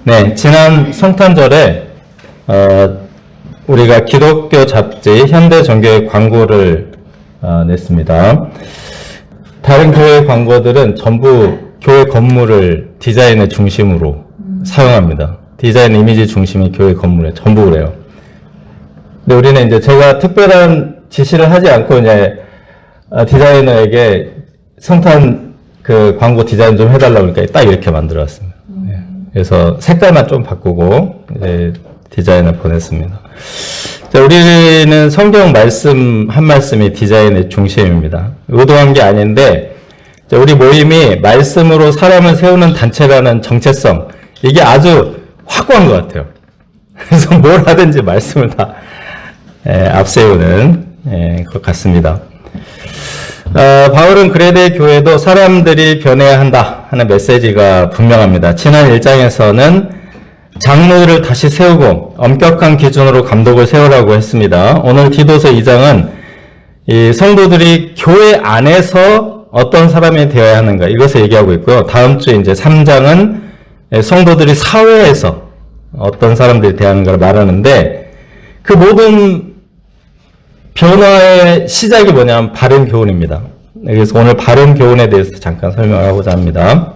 네, 지난 성탄절에 우리가 기독교 잡지 현대종교의 광고를 냈습니다. 다른 교회 광고들은 전부 교회 건물을 디자인의 중심으로 사용합니다. 디자인 이미지 중심이 교회 건물에 전부 그래요. 근데 우리는 이제 제가 특별한 지시를 하지 않고 이제 디자이너에게 성탄 그 광고 디자인 좀 해달라고 그러니까 딱 이렇게 만들어왔습니다. 그래서 색깔만 좀 바꾸고 이제 디자인을 보냈습니다. 자, 우리는 성경 말씀 한 말씀이 디자인의 중심입니다. 의도한 게 아닌데 자, 우리 모임이 말씀으로 사람을 세우는 단체라는 정체성 이게 아주 확고한 것 같아요. 그래서 뭘 하든지 말씀을 다 앞세우는 것 같습니다. 바울은 그레데 교회도 사람들이 변해야 한다 하는 메시지가 분명합니다. 지난 1장에서는 장로들을 다시 세우고 엄격한 기준으로 감독을 세우라고 했습니다. 오늘 디도서 2장은 이 성도들이 교회 안에서 어떤 사람이 되어야 하는가 이것을 얘기하고 있고요. 다음 주 이제 3장은 성도들이 사회에서 어떤 사람들이 되어야 하는가를 말하는데 그 모든 변화의 시작이 뭐냐면 바른 교훈입니다. 그래서 오늘 바른 교훈에 대해서 잠깐 설명하고자 합니다.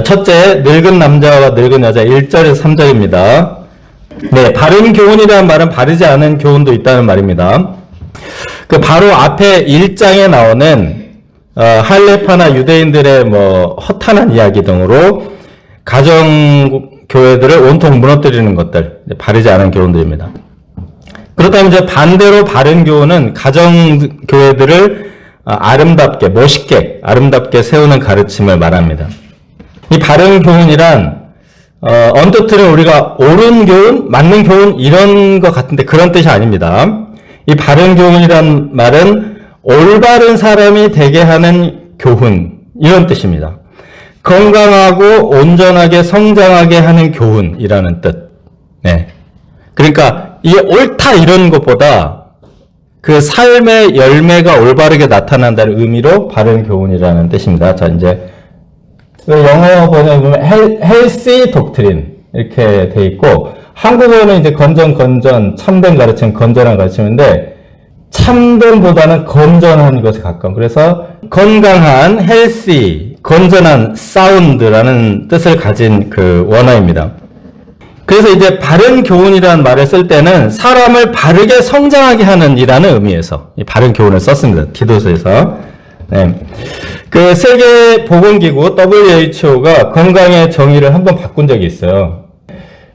첫째, 늙은 남자와 늙은 여자 1절에서 3절입니다. 네, 바른 교훈이라는 말은 바르지 않은 교훈도 있다는 말입니다. 그 바로 앞에 1장에 나오는 할레파나 유대인들의 허탄한 이야기 등으로 가정교회들을 온통 무너뜨리는 것들, 바르지 않은 교훈들입니다. 그렇다면 이제 반대로 바른 교훈은 가정교회들을 아름답게, 멋있게, 아름답게 세우는 가르침을 말합니다. 이 바른 교훈이란, 언뜻 들으면 우리가 옳은 교훈, 맞는 교훈, 이런 것 같은데 그런 뜻이 아닙니다. 이 바른 교훈이란 말은 올바른 사람이 되게 하는 교훈, 이런 뜻입니다. 건강하고 온전하게 성장하게 하는 교훈이라는 뜻. 네. 그러니까, 이게 옳다 이런 것보다 그 삶의 열매가 올바르게 나타난다는 의미로 바른 교훈이라는 뜻입니다. 자, 이제 영어 번역에 보면 healthy doctrine 이렇게 돼 있고 한국어는 이제 건전, 참된 가르침, 건전한 가르침인데 참된보다는 건전한 것에 가까운. 그래서 건강한, healthy, 건전한, sound라는 뜻을 가진 그 원어입니다. 그래서 이제 바른 교훈이라는 말을 쓸 때는 사람을 바르게 성장하게 하는 이라는 의미에서 이 바른 교훈을 썼습니다. 디도서에서. 네. 그 세계보건기구 WHO가 건강의 정의를 한번 바꾼 적이 있어요.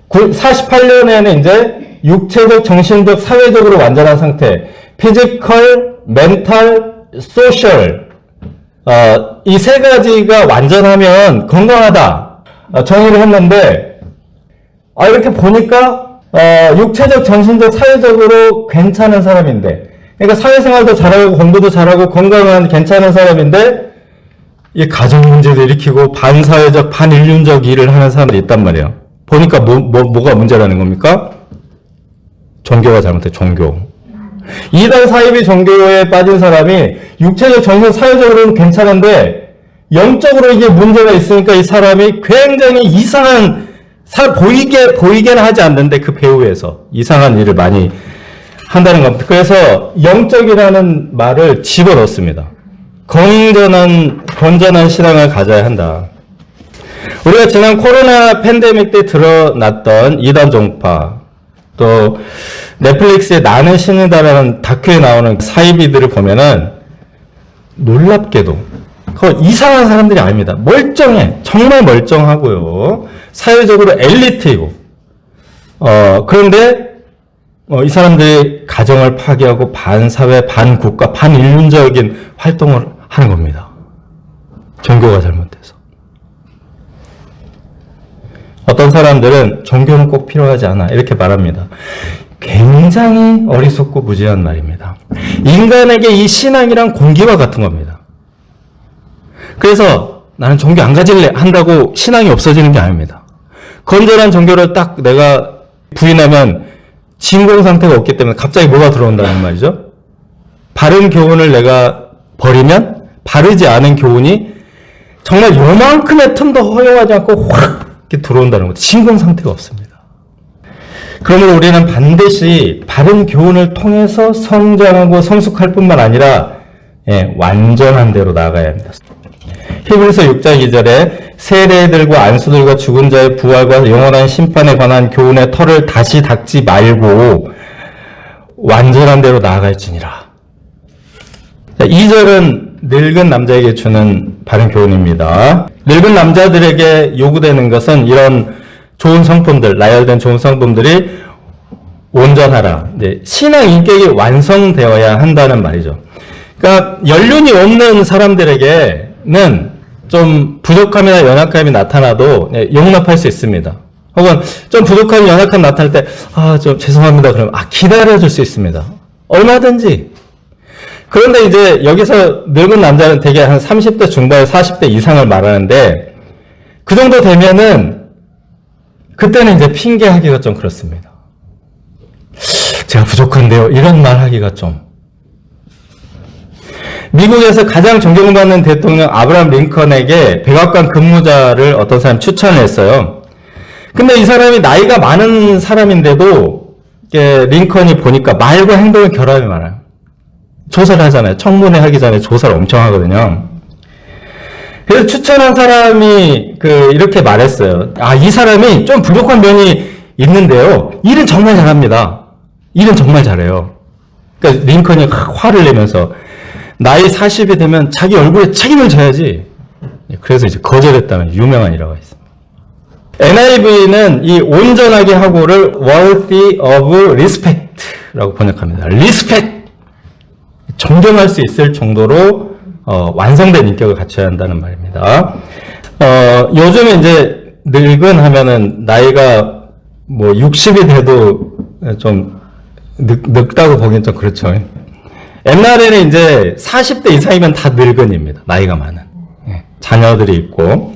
48년에는 이제 육체적, 정신적, 사회적으로 완전한 상태, 피지컬, 멘탈, 소셜 이 세 가지가 완전하면 건강하다 정의를 했는데 이렇게 보니까, 육체적, 정신적, 사회적으로 괜찮은 사람인데, 그러니까 사회생활도 잘하고, 공부도 잘하고, 건강한, 괜찮은 사람인데, 이 가정 문제도 일으키고, 반사회적, 반인륜적 일을 하는 사람들이 있단 말이에요. 보니까 뭐가 문제라는 겁니까? 종교가 잘못해, 종교. 이단 사이비 종교에 빠진 사람이, 육체적, 정신적, 사회적으로는 괜찮은데, 영적으로 이게 문제가 있으니까 이 사람이 굉장히 이상한 보이게는 하지 않는데 그 배후에서 이상한 일을 많이 한다는 겁니다. 그래서 영적이라는 말을 집어넣습니다. 건전한 신앙을 가져야 한다. 우리가 지난 코로나 팬데믹 때 드러났던 이단 종파, 또 넷플릭스의 나는 신이다라는 다큐에 나오는 사이비들을 보면은 놀랍게도 이상한 사람들이 아닙니다. 멀쩡해. 정말 멀쩡하고요. 사회적으로 엘리트이고. 그런데, 이 사람들이 가정을 파괴하고 반사회, 반국가, 반인륜적인 활동을 하는 겁니다. 종교가 잘못돼서. 어떤 사람들은 종교는 꼭 필요하지 않아. 이렇게 말합니다. 굉장히 어리석고 무지한 말입니다. 인간에게 이 신앙이란 공기와 같은 겁니다. 그래서 나는 종교 안 가질래 한다고 신앙이 없어지는 게 아닙니다. 건전한 종교를 딱 내가 부인하면 진공 상태가 없기 때문에 갑자기 뭐가 들어온다는 말이죠. 바른 교훈을 내가 버리면 바르지 않은 교훈이 정말 요만큼의 틈도 허용하지 않고 확 이렇게 들어온다는 것도 진공 상태가 없습니다. 그러므로 우리는 반드시 바른 교훈을 통해서 성장하고 성숙할 뿐만 아니라 완전한 대로 나아가야 합니다. 히브리서 6장 2절에 세례들과 안수들과 죽은 자의 부활과 영원한 심판에 관한 교훈의 털을 다시 닦지 말고 완전한 대로 나아갈지니라. 2절은 늙은 남자에게 주는 바른 교훈입니다. 늙은 남자들에게 요구되는 것은 이런 좋은 성품들, 나열된 좋은 성품들이 온전하라. 신앙 인격이 완성되어야 한다는 말이죠. 그러니까 연륜이 없는 사람들에게는 좀 부족함이나 연약함이 나타나도 용납할 수 있습니다. 혹은 좀 부족함이 연약함 나타날 때 좀 죄송합니다. 그러면 기다려줄 수 있습니다. 얼마든지. 그런데 이제 여기서 늙은 남자는 대개 한 30대 중반, 40대 이상을 말하는데 그 정도 되면은 그때는 이제 핑계하기가 좀 그렇습니다. 제가 부족한데요. 이런 말 하기가 좀. 미국에서 가장 존경받는 대통령 아브라함 링컨에게 백악관 근무자를 어떤 사람이 추천을 했어요. 근데 이 사람이 나이가 많은 사람인데도 링컨이 보니까 말과 행동의 결함이 많아요. 조사를 하잖아요. 청문회 하기 전에 조사를 엄청 하거든요. 그래서 추천한 사람이 이렇게 말했어요. 이 사람이 좀 부족한 면이 있는데요. 일은 정말 잘합니다. 일은 정말 잘해요. 그러니까 링컨이 화를 내면서 나이 40이 되면 자기 얼굴에 책임을 져야지. 그래서 이제 거절했다는 유명한 일화가 있습니다. NIV는 이 온전하게 하고를 worthy of respect라고 번역합니다. respect. 존경할 수 있을 정도로 완성된 인격을 갖춰야 한다는 말입니다. 요즘에 이제 늙은 하면은 나이가 60이 돼도 좀 늙다고 보기엔 좀 그렇죠. 옛날에는 이제 40대 이상이면 다 늙은입니다. 나이가 많은. 자녀들이 있고.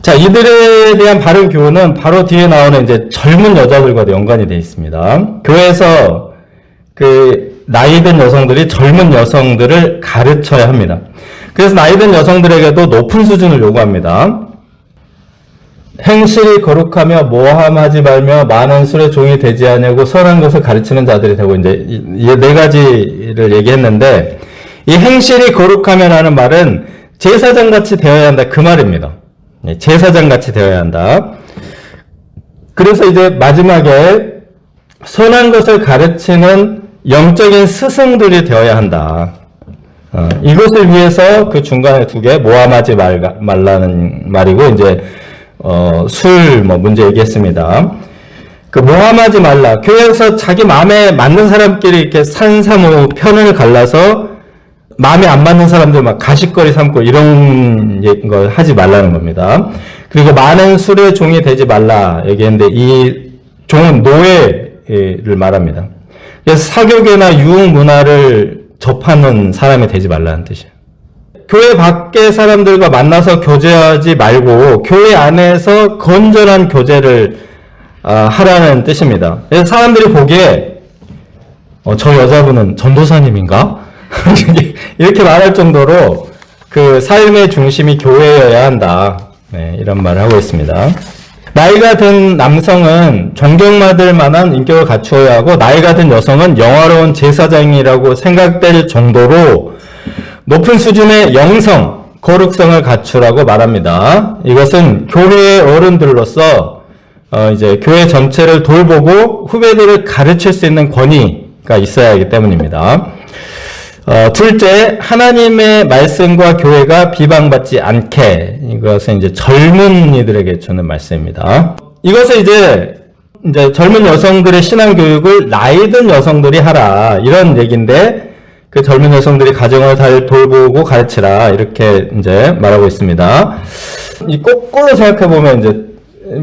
자, 이들에 대한 바른 교훈은 바로 뒤에 나오는 이제 젊은 여자들과도 연관이 되어 있습니다. 교회에서 나이든 여성들이 젊은 여성들을 가르쳐야 합니다. 그래서 나이든 여성들에게도 높은 수준을 요구합니다. 행실이 거룩하며 모함하지 말며 많은 술의 종이 되지 아니하고 선한 것을 가르치는 자들이 되고 이제 이 네 가지를 얘기했는데 이 행실이 거룩하며라는 말은 제사장 같이 되어야 한다 그 말입니다. 제사장 같이 되어야 한다. 그래서 이제 마지막에 선한 것을 가르치는 영적인 스승들이 되어야 한다. 이것을 위해서 그 중간에 두 개 모함하지 말라는 말이고 이제 술 문제 얘기했습니다. 모함하지 말라. 교회에서 자기 마음에 맞는 사람끼리 이렇게 산삼으로 편을 갈라서 마음에 안 맞는 사람들 막 가십거리 삼고 이런 걸 하지 말라는 겁니다. 그리고 많은 술의 종이 되지 말라 얘기했는데 이 종은 노예를 말합니다. 그래서 사교계나 유흥 문화를 접하는 사람이 되지 말라는 뜻이에요. 교회 밖의 사람들과 만나서 교제하지 말고 교회 안에서 건전한 교제를 하라는 뜻입니다. 그래서 사람들이 보기에 저 여자분은 전도사님인가? 이렇게 말할 정도로 그 삶의 중심이 교회여야 한다. 이런 말을 하고 있습니다. 나이가 든 남성은 존경받을 만한 인격을 갖추어야 하고 나이가 든 여성은 영화로운 제사장이라고 생각될 정도로 높은 수준의 영성, 거룩성을 갖추라고 말합니다. 이것은 교회의 어른들로서 이제 교회 전체를 돌보고 후배들을 가르칠 수 있는 권위가 있어야 하기 때문입니다. 둘째, 하나님의 말씀과 교회가 비방받지 않게, 이것은 이제 젊은이들에게 주는 말씀입니다. 이것은 이제 젊은 여성들의 신앙교육을 나이든 여성들이 하라, 이런 얘기인데, 그 젊은 여성들이 가정을 잘 돌보고 가르치라, 이렇게 이제 말하고 있습니다. 이 거꾸로 생각해보면 이제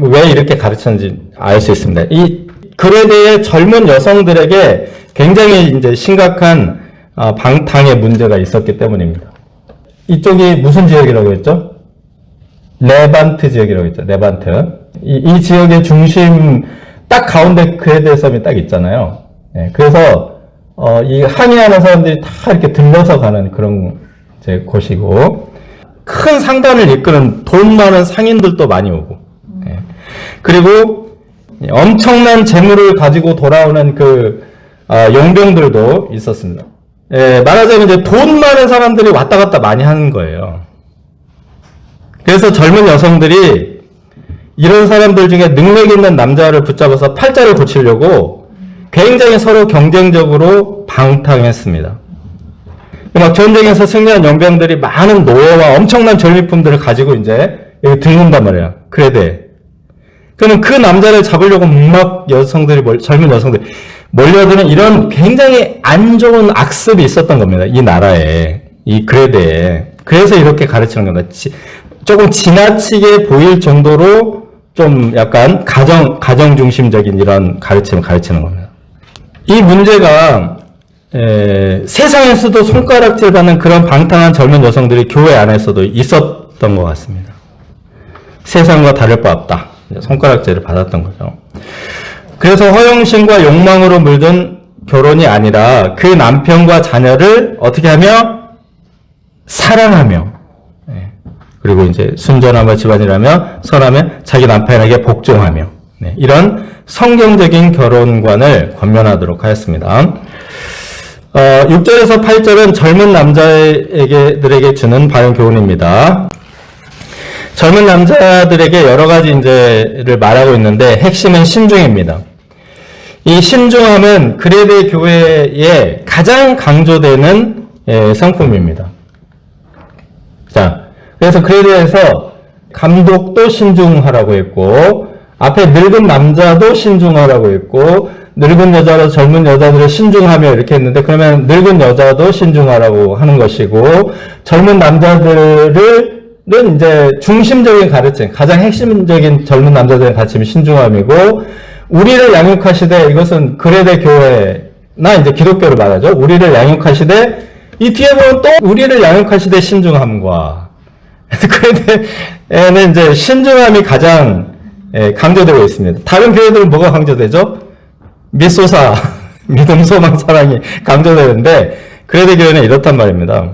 왜 이렇게 가르쳤는지 알 수 있습니다. 이 글에 대해 젊은 여성들에게 굉장히 이제 심각한 방탕의 문제가 있었기 때문입니다. 이쪽이 무슨 지역이라고 했죠? 레반트 지역이라고 했죠. 레반트. 이 지역의 중심 딱 가운데 그레데 섬이 딱 있잖아요. 그래서 이 항해하는 사람들이 다 이렇게 들러서 가는 그런 이제 곳이고 큰 상단을 이끄는 돈 많은 상인들도 많이 오고. 그리고 엄청난 재물을 가지고 돌아오는 용병들도 있었습니다. 말하자면 이제 돈 많은 사람들이 왔다 갔다 많이 하는 거예요. 그래서 젊은 여성들이 이런 사람들 중에 능력 있는 남자를 붙잡아서 팔자를 고치려고 굉장히 서로 경쟁적으로 방탕했습니다. 막 전쟁에서 승리한 용병들이 많은 노예와 엄청난 전리품들을 가지고 이제 들는단 말이야. 그래대. 그러면 그 남자를 잡으려고 막 젊은 여성들이 몰려드는 이런 굉장히 안 좋은 악습이 있었던 겁니다. 이 나라에, 이 그레데에. 그래서 이렇게 가르치는 겁니다. 조금 지나치게 보일 정도로 좀 약간 가정 중심적인 이런 가르침을 가르치는 겁니다. 이 문제가 세상에서도 손가락질 받는 그런 방탕한 젊은 여성들이 교회 안에서도 있었던 것 같습니다. 세상과 다를 바 없다. 손가락질을 받았던 거죠. 그래서 허영심과 욕망으로 물든 결혼이 아니라 그 남편과 자녀를 어떻게 하며? 사랑하며, 그리고 이제 순전하며 집안이라며 선하며 자기 남편에게 복종하며, 이런 성경적인 결혼관을 권면하도록 하였습니다. 6절에서 8절은 젊은 남자들에게 주는 바른 교훈입니다. 젊은 남자들에게 여러 가지 이제를 말하고 있는데 핵심은 신중입니다. 이 신중함은 그레데 교회에 가장 강조되는 성품입니다. 자, 그래서 그레데에서 감독도 신중하라고 했고 앞에 늙은 남자도 신중하라고 했고 늙은 여자로 젊은 여자들을 신중하며 이렇게 했는데 그러면 늙은 여자도 신중하라고 하는 것이고 젊은 남자들을 이제 중심적인 가르침, 가장 핵심적인 젊은 남자들의 가르침이 신중함이고 우리를 양육하시되 이것은 그레데 교회나 이제 기독교를 말하죠. 우리를 양육하시되 이 뒤에 보면 또 우리를 양육하시되 신중함과 그레데에는 이제 신중함이 가장 강조되고 있습니다. 다른 교회들은 뭐가 강조되죠? 미소사, 믿음, 소망, 사랑이 강조되는데 그레데 교회는 이렇단 말입니다.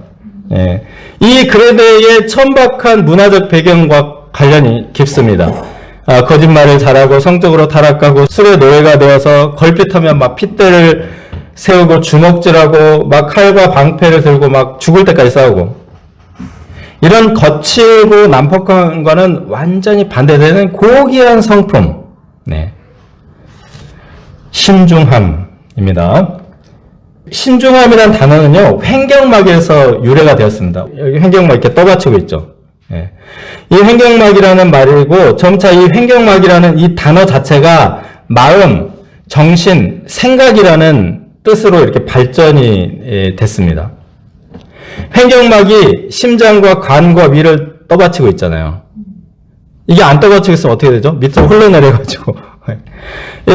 이 그레데의 천박한 문화적 배경과 관련이 깊습니다. 거짓말을 잘하고 성적으로 타락하고 술의 노예가 되어서 걸핏하면 막 핏대를 세우고 주먹질하고 막 칼과 방패를 들고 막 죽을 때까지 싸우고 이런 거칠고 난폭한 것과는 완전히 반대되는 고귀한 성품, 신중함입니다. 신중함이란 단어는요, 횡격막에서 유래가 되었습니다. 여기 횡격막 이렇게 떠받치고 있죠. 이 횡격막이라는 말이고, 점차 이 횡격막이라는 이 단어 자체가 마음, 정신, 생각이라는 뜻으로 이렇게 발전이 됐습니다. 횡격막이 심장과 간과 위를 떠받치고 있잖아요. 이게 안 떠받치고 있으면 어떻게 되죠? 밑으로 흘러내려가지고.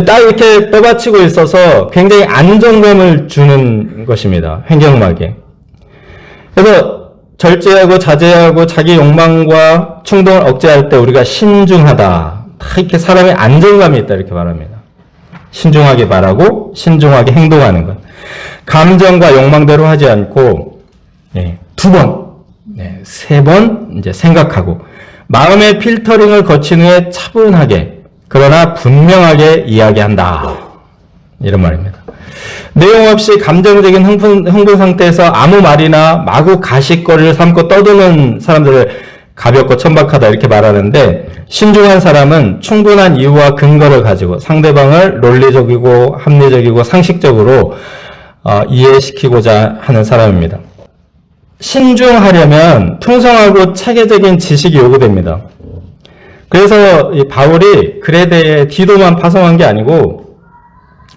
딱 이렇게 떠받치고 있어서 굉장히 안정감을 주는 것입니다. 횡격막에. 그래서 절제하고 자제하고 자기 욕망과 충동을 억제할 때 우리가 신중하다. 딱 이렇게 사람의 안정감이 있다 이렇게 말합니다. 신중하게 말하고 신중하게 행동하는 것. 감정과 욕망대로 하지 않고 2번, 3번 이제 생각하고 마음의 필터링을 거친 후에 차분하게 그러나 분명하게 이야기한다. 이런 말입니다. 내용 없이 감정적인 흥분 상태에서 아무 말이나 마구 가십거리를 삼고 떠드는 사람들을 가볍고 천박하다 이렇게 말하는데 신중한 사람은 충분한 이유와 근거를 가지고 상대방을 논리적이고 합리적이고 상식적으로 이해시키고자 하는 사람입니다. 신중하려면 풍성하고 체계적인 지식이 요구됩니다. 그래서 이 바울이 그레데의 디도만 파송한 게 아니고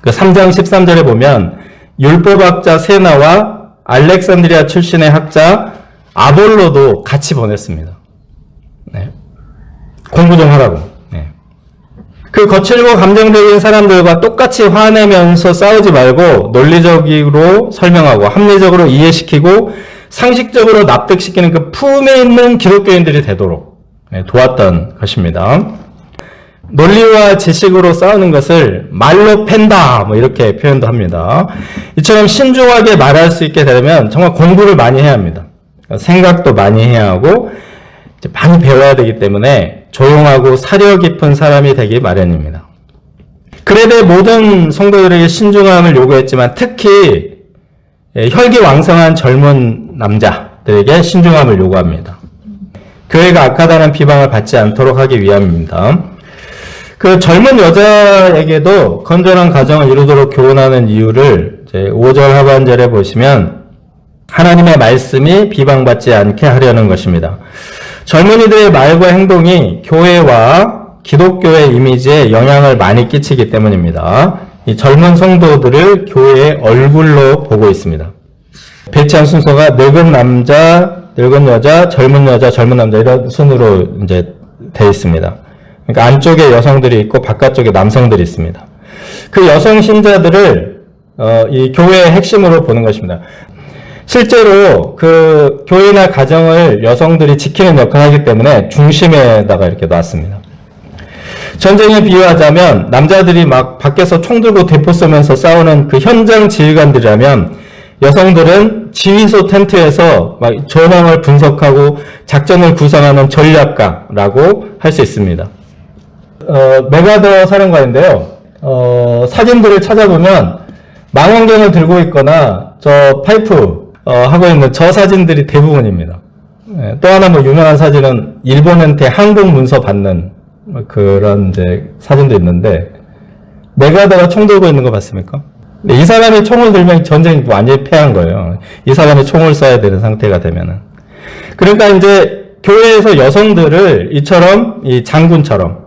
그 3장 13절에 보면 율법학자 세나와 알렉산드리아 출신의 학자 아볼로도 같이 보냈습니다. 공부 좀 하라고. 그 거칠고 감정적인 사람들과 똑같이 화내면서 싸우지 말고 논리적으로 설명하고 합리적으로 이해시키고 상식적으로 납득시키는 그 품에 있는 기독교인들이 되도록 도왔던 것입니다. 논리와 지식으로 싸우는 것을 말로 팬다 뭐 이렇게 표현도 합니다. 이처럼 신중하게 말할 수 있게 되려면 정말 공부를 많이 해야 합니다. 생각도 많이 해야 하고 이제 많이 배워야 되기 때문에 조용하고 사려 깊은 사람이 되기 마련입니다. 그레데 모든 성도들에게 신중함을 요구했지만 특히 혈기왕성한 젊은 남자들에게 신중함을 요구합니다. 교회가 악하다는 비방을 받지 않도록 하기 위함입니다. 그 젊은 여자에게도 건전한 가정을 이루도록 교훈하는 이유를 이제 5절 하반절에 보시면 하나님의 말씀이 비방받지 않게 하려는 것입니다. 젊은이들의 말과 행동이 교회와 기독교의 이미지에 영향을 많이 끼치기 때문입니다. 이 젊은 성도들을 교회의 얼굴로 보고 있습니다. 배치한 순서가 늙은 남자, 늙은 여자, 젊은 남자 이런 순으로 이제 되어 있습니다. 그러니까 안쪽에 여성들이 있고 바깥쪽에 남성들이 있습니다. 그 여성 신자들을 이 교회의 핵심으로 보는 것입니다. 실제로 그 교회나 가정을 여성들이 지키는 역할을 하기 때문에 중심에다가 이렇게 놨습니다. 전쟁에 비유하자면 남자들이 막 밖에서 총 들고 대포 쏘면서 싸우는 그 현장 지휘관들이라면 여성들은 지휘소 텐트에서 막 전황을 분석하고 작전을 구상하는 전략가라고 할 수 있습니다. 메가더 사령관인데요. 사진들을 찾아보면 망원경을 들고 있거나 저 파이프 하고 있는 저 사진들이 대부분입니다. 또 하나 뭐 유명한 사진은 일본한테 항공 문서 받는 그런 이제 사진도 있는데 메가더가 총 들고 있는 거 봤습니까? 이 사람이 총을 들면 전쟁이 완전히 패한 거예요. 이 사람이 총을 쏴야 되는 상태가 되면은. 그러니까 이제 교회에서 여성들을 이처럼 이 장군처럼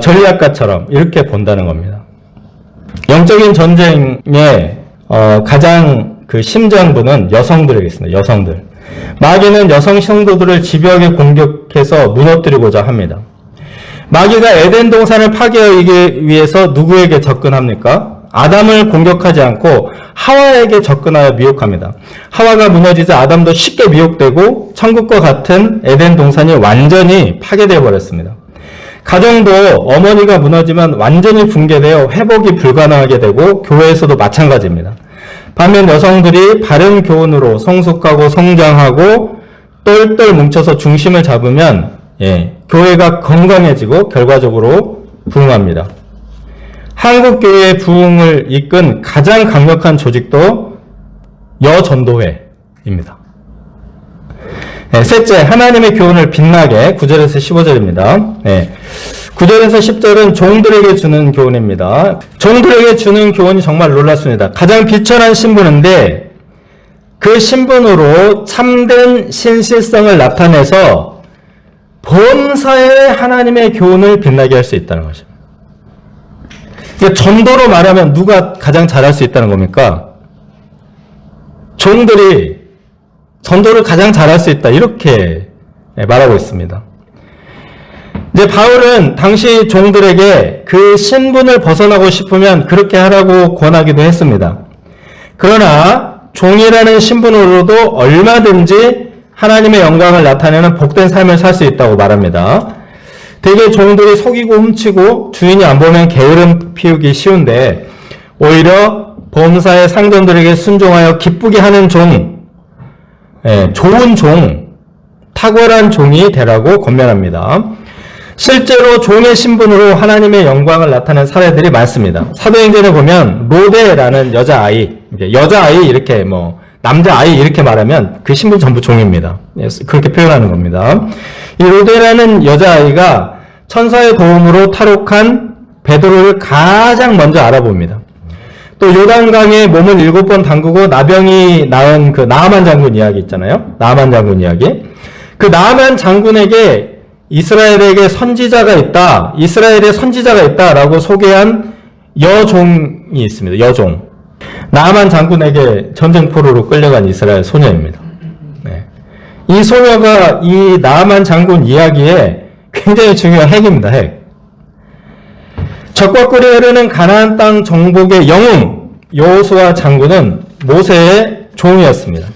전략가처럼 이렇게 본다는 겁니다. 영적인 전쟁의 가장 그 심장부는 여성들에게 있습니다. 여성들. 마귀는 여성 성도들을 집요하게 공격해서 무너뜨리고자 합니다. 마귀가 에덴 동산을 파괴하기 위해서 누구에게 접근합니까? 아담을 공격하지 않고 하와에게 접근하여 미혹합니다. 하와가 무너지자 아담도 쉽게 미혹되고 천국과 같은 에덴 동산이 완전히 파괴되어 버렸습니다. 가정도 어머니가 무너지면 완전히 붕괴되어 회복이 불가능하게 되고 교회에서도 마찬가지입니다. 반면 여성들이 바른 교훈으로 성숙하고 성장하고 똘똘 뭉쳐서 중심을 잡으면 교회가 건강해지고 결과적으로 부흥합니다. 한국 교회의 부흥을 이끈 가장 강력한 조직도 여전도회입니다. 셋째, 하나님의 교훈을 빛나게 9절에서 15절입니다. 9절에서 10절은 종들에게 주는 교훈입니다. 종들에게 주는 교훈이 정말 놀랍습니다. 가장 비천한 신분인데 그 신분으로 참된 신실성을 나타내서 범사에 하나님의 교훈을 빛나게 할 수 있다는 것입니다. 그러니까 전도로 말하면 누가 가장 잘할 수 있다는 겁니까? 종들이 전도를 가장 잘할 수 있다 이렇게 말하고 있습니다. 이제 바울은 당시 종들에게 그 신분을 벗어나고 싶으면 그렇게 하라고 권하기도 했습니다. 그러나 종이라는 신분으로도 얼마든지 하나님의 영광을 나타내는 복된 삶을 살 수 있다고 말합니다. 대개 종들이 속이고 훔치고 주인이 안 보면 게으름 피우기 쉬운데 오히려 범사의 상전들에게 순종하여 기쁘게 하는 종, 좋은 종, 탁월한 종이 되라고 권면합니다. 실제로 종의 신분으로 하나님의 영광을 나타낸 사례들이 많습니다. 사도행전에 보면 로데라는 여자아이 이렇게 남자아이 이렇게 말하면 그 신분 전부 종입니다. 그렇게 표현하는 겁니다. 이 로데라는 여자아이가 천사의 도움으로 탈옥한 베드로를 가장 먼저 알아봅니다. 또 요단강에 몸을 7번 담그고 나병이 나은 그 나아만 장군 이야기 있잖아요. 나아만 장군 이야기. 그 나아만 장군에게 이스라엘에게 선지자가 있다. 이스라엘에 선지자가 있다라고 소개한 여종이 있습니다. 여종. 나아만 장군에게 전쟁포로로 끌려간 이스라엘 소녀입니다. 이 소녀가 이 나아만 장군 이야기에 굉장히 중요한 핵입니다. 핵. 적과 꿀이 흐르는 가나안 땅 정복의 영웅 여호수아 장군은 모세의 종이었습니다.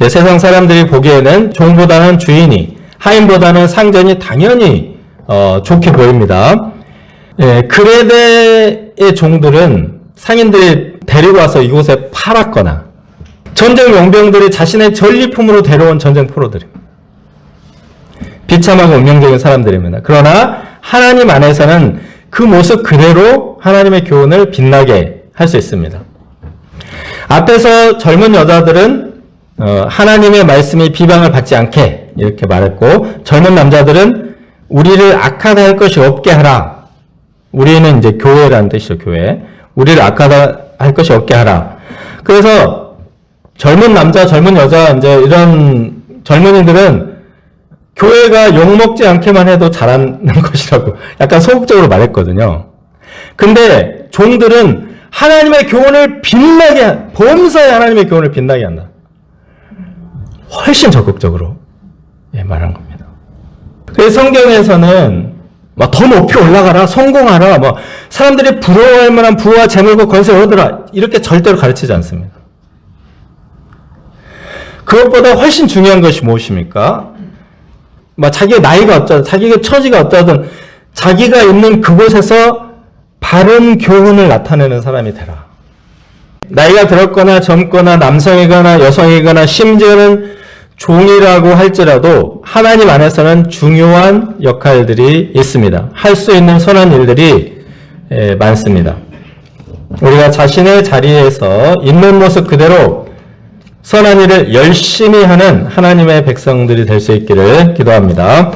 세상 사람들이 보기에는 종보다는 주인이, 하인보다는 상전이 당연히 좋게 보입니다. 그레데의 종들은 상인들이 데리고 와서 이곳에 팔았거나 전쟁 용병들이 자신의 전리품으로 데려온 전쟁 포로들입니다. 비참하고 운명적인 사람들입니다. 그러나 하나님 안에서는 그 모습 그대로 하나님의 교훈을 빛나게 할 수 있습니다. 앞에서 젊은 여자들은 하나님의 말씀이 비방을 받지 않게 이렇게 말했고, 젊은 남자들은 우리를 악하다 할 것이 없게 하라. 우리는 이제 교회라는 뜻이죠, 교회. 우리를 악하다 할 것이 없게 하라. 그래서 젊은 남자, 젊은 여자, 이제 이런 젊은이들은 교회가 욕먹지 않게만 해도 잘하는 것이라고 약간 소극적으로 말했거든요. 근데 종들은 하나님의 교훈을 빛나게, 범사에 하나님의 교훈을 빛나게 한다. 훨씬 적극적으로 말한 겁니다. 그래서 성경에서는 막 더 높이 올라가라, 성공하라, 뭐 사람들이 부러워할 만한 부와 재물과 권세를 얻으라, 이렇게 절대로 가르치지 않습니다. 그것보다 훨씬 중요한 것이 무엇입니까? 막 자기의 나이가 어쩌든, 자기의 처지가 어떠든 자기가 있는 그곳에서 바른 교훈을 나타내는 사람이 되라. 나이가 들었거나 젊거나 남성이거나 여성이거나 심지어는 종이라고 할지라도 하나님 안에서는 중요한 역할들이 있습니다. 할 수 있는 선한 일들이 많습니다. 우리가 자신의 자리에서 있는 모습 그대로 선한 일을 열심히 하는 하나님의 백성들이 될 수 있기를 기도합니다.